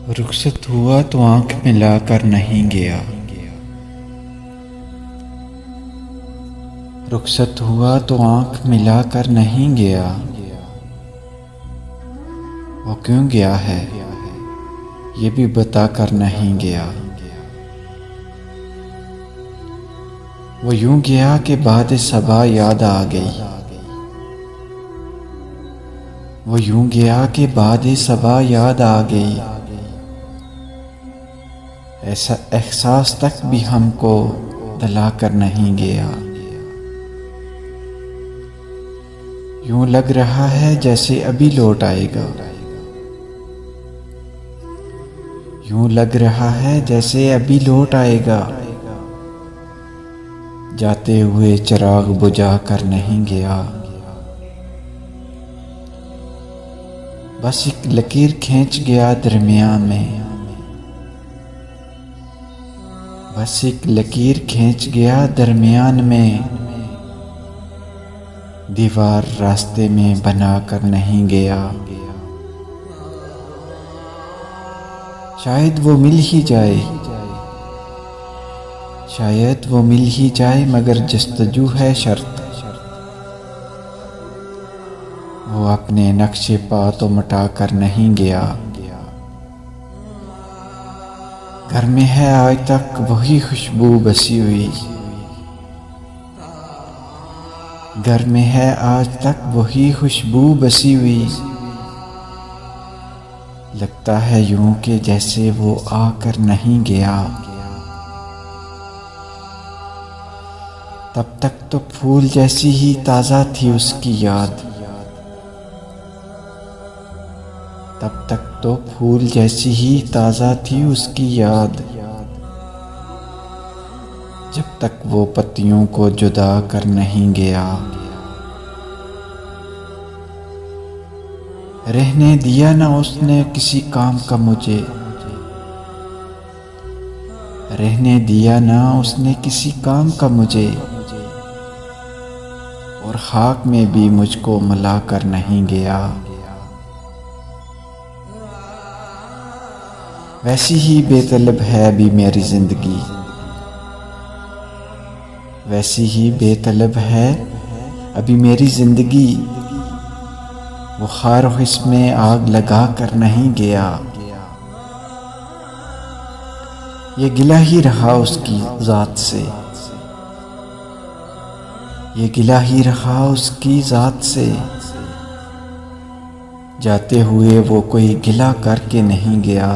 रुखसत हुआ तो आंख मिलाकर नहीं गया। रुखसत हुआ तो आंख मिलाकर नहीं गया। वो क्यों गया है ये भी बताकर नहीं गया। वो यूं गया कि बाद सबा याद आ गई। वो यूं गया कि बाद सबा याद आ गई। ऐसा एहसास तक भी हमको दिलाकर नहीं गया। यूं लग रहा है जैसे अभी लौट आएगा। यूं लग रहा है जैसे अभी लौट आएगा। जाते हुए चिराग बुझा कर नहीं गया। बस एक लकीर खींच गया दरमियान में। बस एक लकीर खींच गया दरमियान में। दीवार रास्ते में बना कर नहीं गया। शायद वो मिल ही जाए। शायद वो मिल ही जाए मगर जस्तजू है शर्त। वो अपने नक्शे पा तो मिटा कर नहीं गया। घर में है आज तक वही खुशबू बसी हुई। घर में है आज तक वही खुशबू बसी हुई। लगता है यूं कि जैसे वो आकर नहीं गया। तब तक तो फूल जैसी ही ताज़ा थी उसकी याद। तब तक तो फूल जैसी ही ताज़ा थी उसकी याद। जब तक वो पत्तियों को जुदा कर नहीं गया। रहने दिया ना उसने किसी काम का मुझे। रहने दिया ना उसने किसी काम का मुझे। और खाक में भी मुझको मिला कर नहीं गया। वैसी ही बेतलब है अभी मेरी जिंदगी। वैसी ही बेतलब है अभी मेरी जिंदगी। वो खार इसमें आग लगा कर नहीं गया। ये गिला ही रहा उसकी ज़ात से। ये गिला ही रहा उसकी ज़ात से। जाते हुए वो कोई गिला करके नहीं गया।